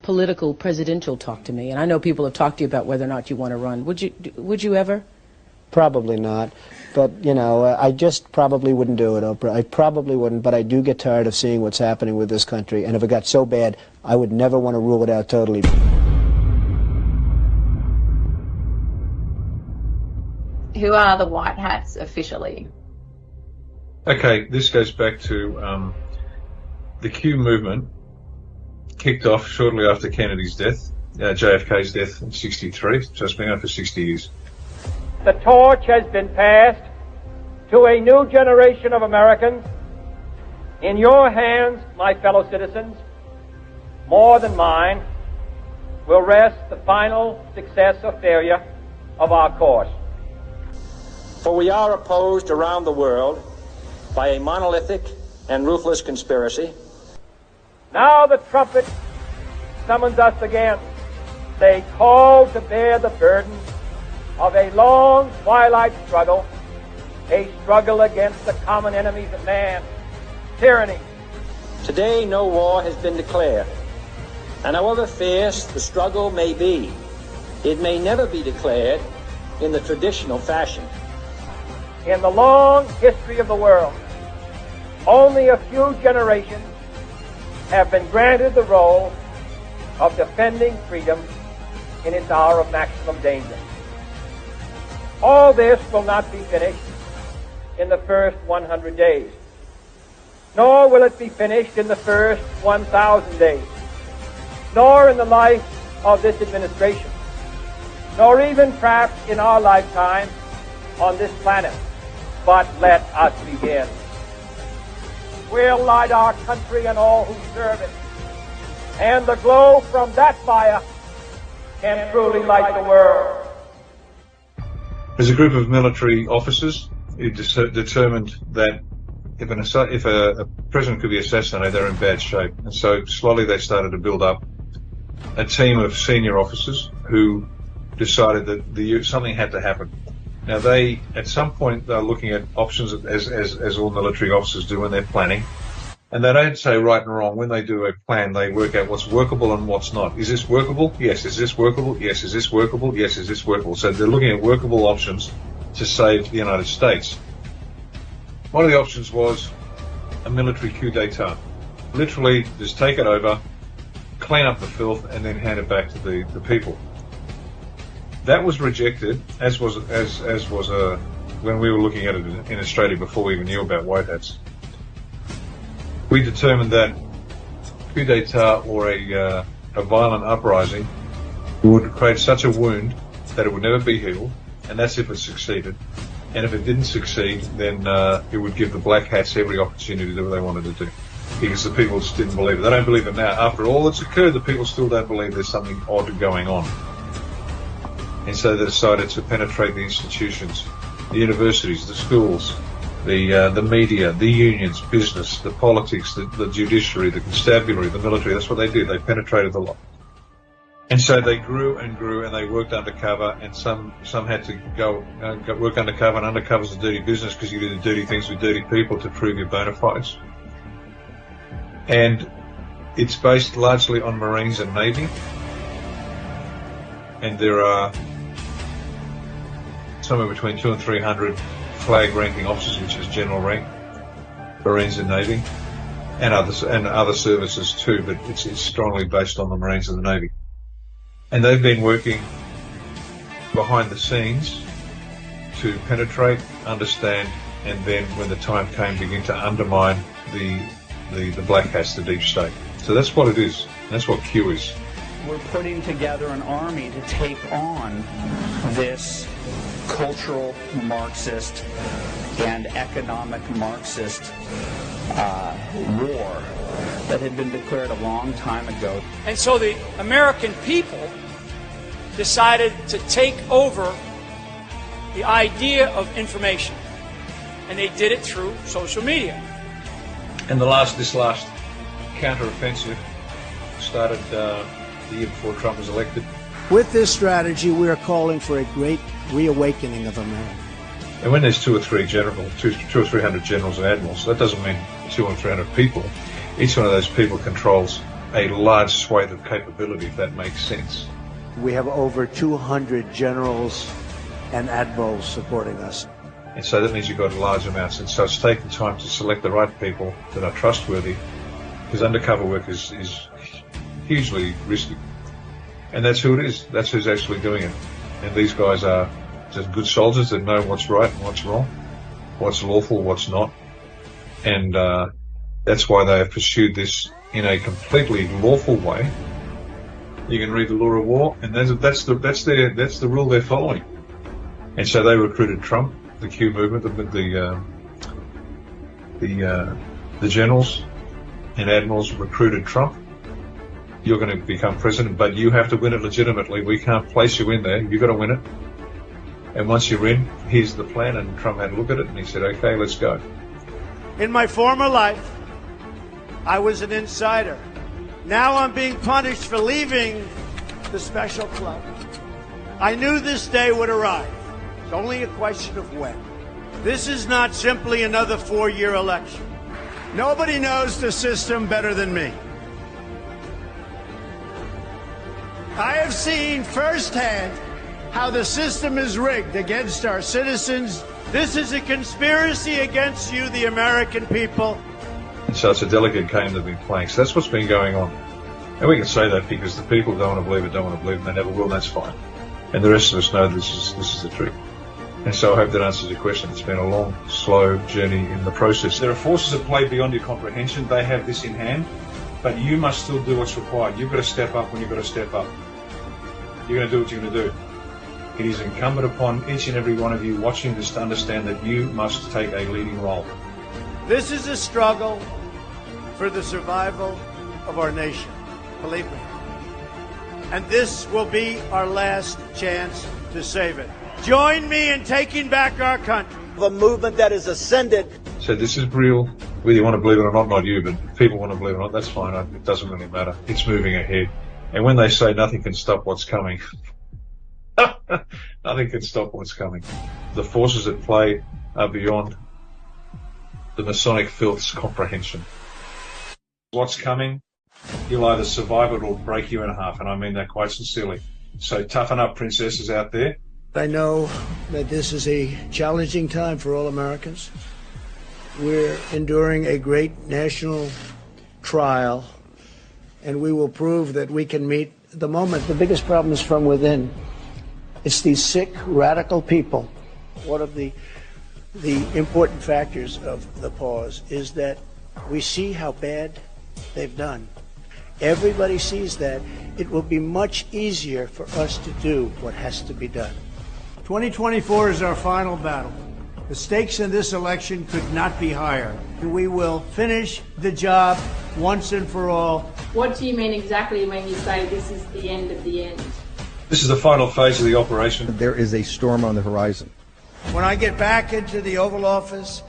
political presidential talk to me. And I know people have talked to you about whether or not you want to run. Would you ever? Probably not. But, you know, I just probably wouldn't do it, Oprah. I probably wouldn't, but I do get tired of seeing what's happening with this country. And if it got so bad, I would never want to rule it out totally. Who are the White Hats officially? Okay, this goes back to the Q movement kicked off shortly after Kennedy's death, JFK's death in '63, so it's been on for 60 years. The torch has been passed to a new generation of Americans. In your hands, my fellow citizens, more than mine, will rest the final success or failure of our course. For we are opposed around the world by a monolithic and ruthless conspiracy. Now the trumpet summons us again. They call to bear the burden of a long twilight struggle, a struggle against the common enemies of man, tyranny. Today no war has been declared, and however fierce the struggle may be, it may never be declared in the traditional fashion. In the long history of the world, only a few generations have been granted the role of defending freedom in its hour of maximum danger. All this will not be finished in the first 100 days, nor will it be finished in the first 1,000 days, nor in the life of this administration, nor even perhaps in our lifetime on this planet. But let us begin. We'll light our country and all who serve it, and the glow from that fire can truly light the world. There's a group of military officers who determined that if a president could be assassinated, they're in bad shape. And so slowly they started to build up a team of senior officers who decided that something had to happen. Now at some point, they're looking at options as all military officers do when they're planning. And they don't say right and wrong. When they do a plan, they work out what's workable and what's not. Is this workable? Yes. Is this workable? Yes. Is this workable? Yes. Is this workable? So they're looking at workable options to save the United States. One of the options was a military coup d'etat. Literally, just take it over, clean up the filth, and then hand it back to the people. That was rejected, as was when we were looking at it in Australia before we even knew about white hats. We determined that coup d'etat or a violent uprising would create such a wound that it would never be healed, and that's if it succeeded. And if it didn't succeed, then it would give the black hats every opportunity to do what they wanted to do, because the people just didn't believe it. They don't believe it now. After all that's occurred, the people still don't believe there's something odd going on. And so they decided to penetrate the institutions, the universities, the schools, the media, the unions, business, the politics, the judiciary, the constabulary, the military. That's what they did. They penetrated the lot. And so they grew and grew, and they worked undercover, and some had to go work undercover, and undercover's a dirty business because you do the dirty things with dirty people to prove your bona fides. And it's based largely on Marines and Navy. And there are somewhere between 200 and 300 flag ranking officers, which is general rank, Marines and Navy, and other services too, but it's strongly based on the Marines and the Navy. And they've been working behind the scenes to penetrate, understand, and then when the time came, begin to undermine the black hats, the deep state. So that's what it is. That's what Q is. We're putting together an army to take on this cultural Marxist and economic Marxist war that had been declared a long time ago. And so the American people decided to take over the idea of information, and they did it through social media. And this last counter-offensive started the year before Trump was elected. With this strategy, we are calling for a great reawakening of America. And when there's 200 or 300 generals and admirals, that doesn't mean 200 or 300 people. Each one of those people controls a large swathe of capability, if that makes sense. We have over 200 generals and admirals supporting us. And so that means you've got large amounts. And so it's taken time to select the right people that are trustworthy, because undercover work is hugely risky. And that's who it is. That's who's actually doing it. And these guys are just good soldiers that know what's right and what's wrong, what's lawful, what's not. And that's why they have pursued this in a completely lawful way. You can read the law of war, and that's the rule they're following. And so they recruited Trump, the Q movement, the generals and admirals recruited Trump. You're going to become president, but you have to win it legitimately. We can't place you in there. You've got to win it. And once you're in, here's the plan. And Trump had a look at it and he said, okay, let's go. In my former life, I was an insider. Now I'm being punished for leaving the special club. I knew this day would arrive. It's only a question of when. This is not simply another 4-year election. Nobody knows the system better than me. I have seen firsthand how the system is rigged against our citizens. This is a conspiracy against you, the American people. And so it's a delicate game they've been playing. So that's what's been going on. And we can say that because the people don't want to believe it, don't want to believe it, and they never will, and that's fine. And the rest of us know this is the truth. And so I hope that answers your question. It's been a long, slow journey in the process. There are forces at play beyond your comprehension. They have this in hand, but you must still do what's required. You've got to step up when you've got to step up. You're going to do what you're going to do. It is incumbent upon each and every one of you watching this to understand that you must take a leading role. This is a struggle for the survival of our nation, believe me. And this will be our last chance to save it. Join me in taking back our country. A movement that is ascended. So this is real. Whether you want to believe it or not, not you, but if people want to believe it or not, that's fine. It doesn't really matter. It's moving ahead. And when they say nothing can stop what's coming, nothing can stop what's coming. The forces at play are beyond the Masonic filth's comprehension. What's coming, you'll either survive it or break you in half, and I mean that quite sincerely. So toughen up, princesses out there. I know that this is a challenging time for all Americans. We're enduring a great national trial, and we will prove that we can meet the moment. The biggest problem is from within. It's these sick, radical people. One of the important factors of the pause is that we see how bad they've done. Everybody sees that. It will be much easier for us to do what has to be done. 2024 is our final battle. The stakes in this election could not be higher. We will finish the job once and for all. What do you mean exactly when you say this is the end of the end? This is the final phase of the operation. There is a storm on the horizon. When I get back into the Oval Office,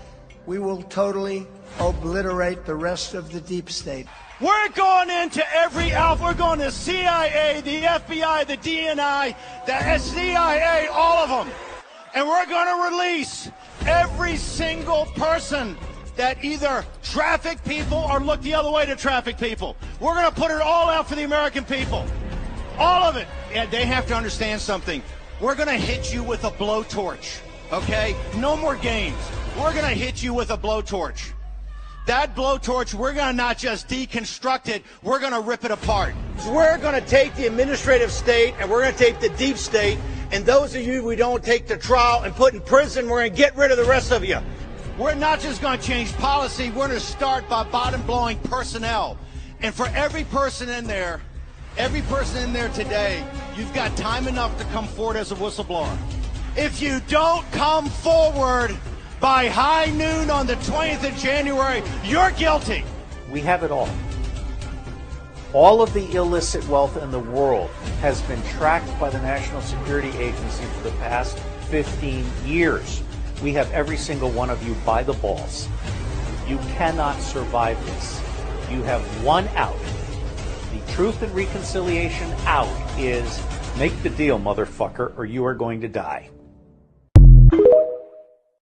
we will totally obliterate the rest of the deep state. We're going into every alpha. We're going to CIA, the FBI, the DNI, the CIA, all of them. And we're going to release every single person that either traffic people or look the other way to traffic people. We're going to put it all out for the American people. All of it. And they have to understand something. We're going to hit you with a blowtorch, okay? No more games. We're going to hit you with a blowtorch. That blowtorch, we're going to not just deconstruct it, we're going to rip it apart. So we're going to take the administrative state and we're going to take the deep state, and those of you we don't take to trial and put in prison, we're going to get rid of the rest of you. We're not just going to change policy, we're going to start by bottom-blowing personnel. And for every person in there today, you've got time enough to come forward as a whistleblower. If you don't come forward by high noon on the 20th of January, you're guilty. We have it all. All of the illicit wealth in the world has been tracked by the National Security Agency for the past 15 years. We have every single one of you by the balls. You cannot survive this. You have one out. The Truth and Reconciliation out is make the deal, motherfucker, or you are going to die.